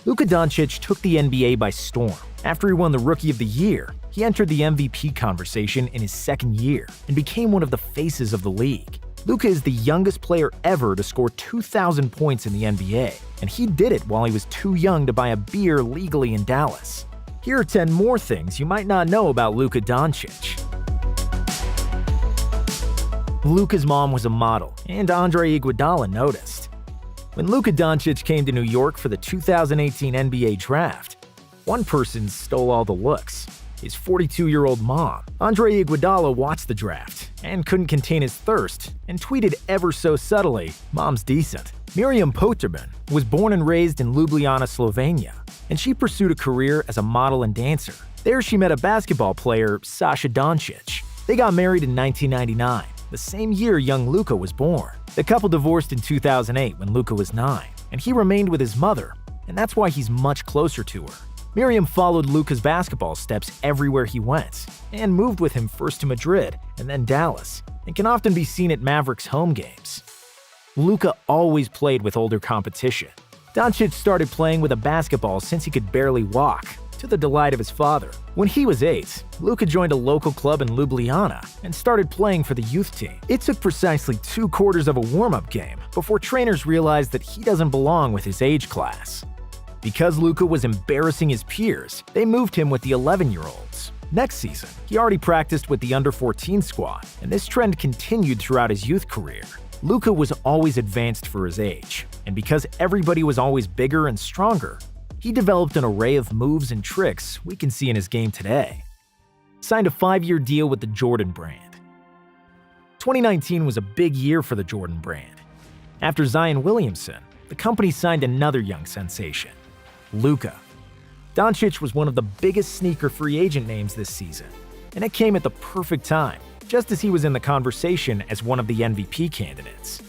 Luka Doncic took the NBA by storm. After he won the Rookie of the Year, he entered the MVP conversation in his second year and became one of the faces of the league. Luka is the youngest player ever to score 2,000 points in the NBA, and he did it while he was too young to buy a beer legally in Dallas. Here are 10 more things you might not know about Luka Doncic. Luka's mom was a model, and Andre Iguodala noticed. When Luka Doncic came to New York for the 2018 NBA draft, one person stole all the looks. His 42-year-old mom. Andre Iguodala watched the draft and couldn't contain his thirst and tweeted ever so subtly, "Mom's decent." Miriam Poterman was born and raised in Ljubljana, Slovenia, and she pursued a career as a model and dancer. There she met a basketball player, Sasha Doncic. They got married in 1999, the same year young Luka was born. The couple divorced in 2008 when Luka was 9, and he remained with his mother, and that's why he's much closer to her. Miriam followed Luka's basketball steps everywhere he went, and moved with him first to Madrid and then Dallas, and can often be seen at Mavericks home games. Luka always played with older competition. Doncic started playing with a basketball since he could barely walk, to the delight of his father. When he was 8, Luka joined a local club in Ljubljana and started playing for the youth team. It took precisely 2 quarters of a warm-up game before trainers realized that he doesn't belong with his age class. Because Luka was embarrassing his peers, they moved him with the 11-year-olds. Next season, he already practiced with the under-14 squad, and this trend continued throughout his youth career. Luka was always advanced for his age, and because everybody was always bigger and stronger, he developed an array of moves and tricks we can see in his game today. Signed a 5-year deal with the Jordan brand. 2019 was a big year for the Jordan brand. After Zion Williamson, the company signed another young sensation, Luka. Doncic was one of the biggest sneaker free agent names this season, and it came at the perfect time, just as he was in the conversation as one of the MVP candidates.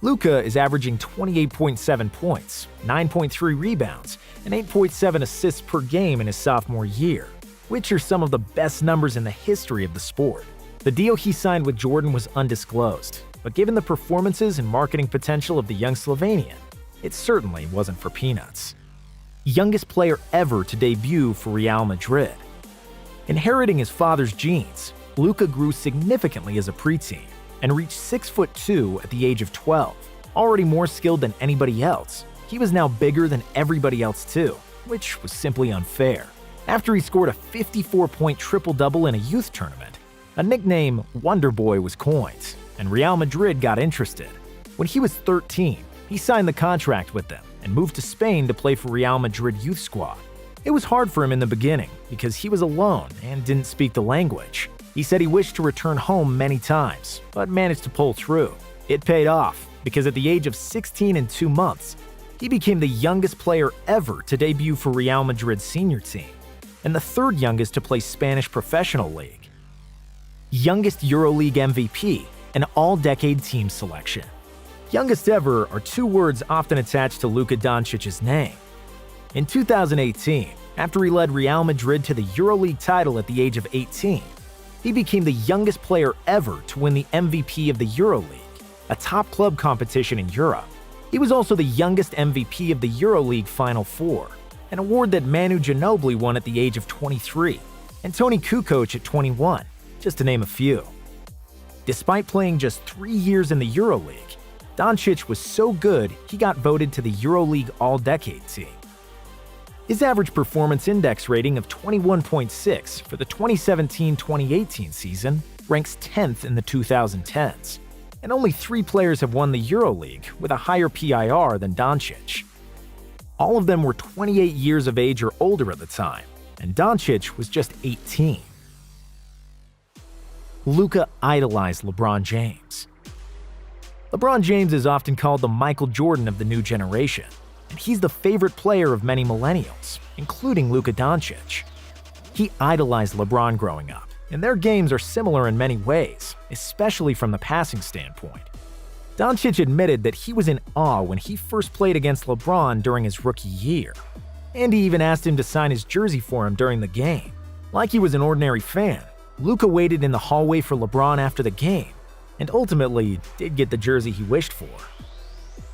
Luka is averaging 28.7 points, 9.3 rebounds, and 8.7 assists per game in his sophomore year, which are some of the best numbers in the history of the sport. The deal he signed with Jordan was undisclosed, but given the performances and marketing potential of the young Slovenian, it certainly wasn't for peanuts. Youngest player ever to debut for Real Madrid. Inheriting his father's genes, Luka grew significantly as a preteen and reached 6'2" at the age of 12. Already more skilled than anybody else, he was now bigger than everybody else too, which was simply unfair. After he scored a 54-point triple-double in a youth tournament, a nickname Wonder Boy was coined, and Real Madrid got interested. When he was 13, he signed the contract with them and moved to Spain to play for Real Madrid youth squad. It was hard for him in the beginning because he was alone and didn't speak the language. He said he wished to return home many times, but managed to pull through. It paid off because at the age of 16 and 2 months, he became the youngest player ever to debut for Real Madrid's senior team, and the 3rd youngest to play Spanish Professional League. Youngest EuroLeague MVP, an all-decade team selection. Youngest ever are 2 words often attached to Luka Doncic's name. In 2018, after he led Real Madrid to the EuroLeague title at the age of 18, he became the youngest player ever to win the MVP of the EuroLeague, a top club competition in Europe. He was also the youngest MVP of the EuroLeague Final Four, an award that Manu Ginobili won at the age of 23, and Toni Kukoc at 21, just to name a few. Despite playing just 3 years in the EuroLeague, Doncic was so good he got voted to the EuroLeague All-Decade team. His average performance index rating of 21.6 for the 2017-2018 season ranks 10th in the 2010s, and only 3 players have won the EuroLeague with a higher PIR than Doncic. All of them were 28 years of age or older at the time, and Doncic was just 18. Luka idolized LeBron James. LeBron James is often called the Michael Jordan of the new generation, and he's the favorite player of many millennials, including Luka Doncic. He idolized LeBron growing up, and their games are similar in many ways, especially from the passing standpoint. Doncic admitted that he was in awe when he first played against LeBron during his rookie year, and he even asked him to sign his jersey for him during the game. Like he was an ordinary fan, Luka waited in the hallway for LeBron after the game, and ultimately did get the jersey he wished for.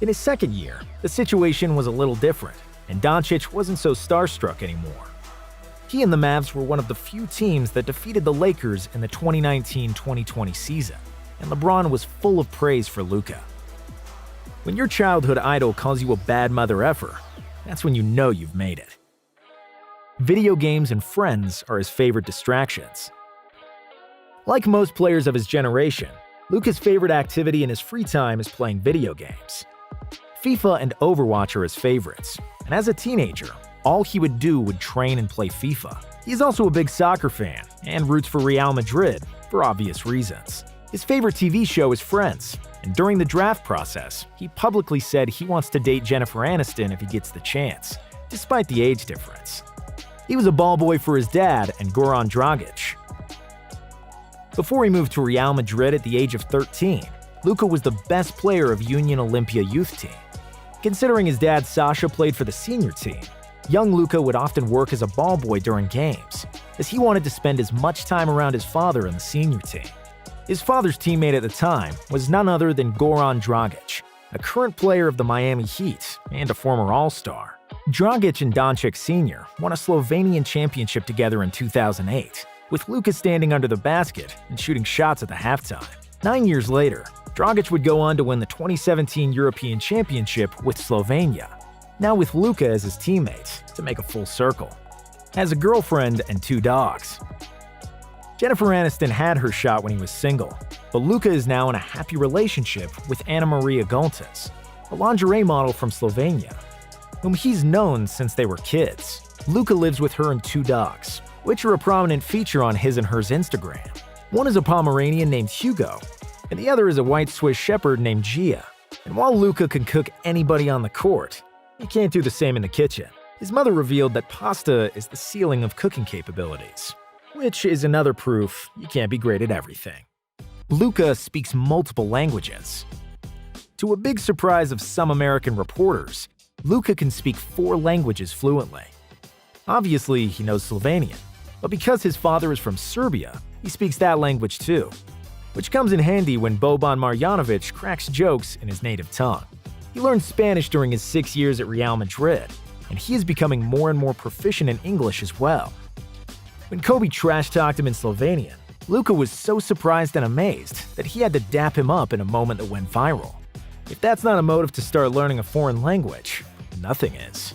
In his second year, the situation was a little different. and Doncic wasn't so starstruck anymore. He and the Mavs were one of the few teams that defeated the Lakers in the 2019-2020 season, and LeBron was full of praise for Luka. When your childhood idol calls you a bad mother effer, that's when you know you've made it. Video games and friends are his favorite distractions. Like most players of his generation, Luka's favorite activity in his free time is playing video games. FIFA and Overwatch are his favorites, and as a teenager, all he would do would train and play FIFA. He's also a big soccer fan and roots for Real Madrid for obvious reasons. His favorite TV show is Friends, and during the draft process, he publicly said he wants to date Jennifer Aniston if he gets the chance, despite the age difference. He was a ball boy for his dad and Goran Dragic. Before he moved to Real Madrid at the age of 13, Luka was the best player of Union Olympia youth team. Considering his dad Sasha played for the senior team, young Luka would often work as a ball boy during games, as he wanted to spend as much time around his father in the senior team. His father's teammate at the time was none other than Goran Dragic, a current player of the Miami Heat and a former All-Star. Dragic and Doncic Sr. won a Slovenian championship together in 2008, with Luka standing under the basket and shooting shots at the halftime. 9 years later, Dragic would go on to win the 2017 European Championship with Slovenia, now with Luka as his teammate, to make a full circle. Has a girlfriend and 2 dogs. Jennifer Aniston had her shot when he was single, but Luka is now in a happy relationship with Ana Maria Goltas, a lingerie model from Slovenia, whom he's known since they were kids. Luka lives with her and 2 dogs, which are a prominent feature on his and hers Instagram. One is a Pomeranian named Hugo, and the other is a white Swiss Shepherd named Gia. And while Luka can cook anybody on the court, he can't do the same in the kitchen. His mother revealed that pasta is the ceiling of cooking capabilities, which is another proof you can't be great at everything. Luka speaks multiple languages. To a big surprise of some American reporters, Luka can speak 4 languages fluently. Obviously, he knows Slovenian, but because his father is from Serbia, he speaks that language too, which comes in handy when Boban Marjanovic cracks jokes in his native tongue. He learned Spanish during his 6 years at Real Madrid, and he is becoming more and more proficient in English as well. When Kobe trash-talked him in Slovenian, Luka was so surprised and amazed that he had to dap him up in a moment that went viral. If that's not a motive to start learning a foreign language, nothing is.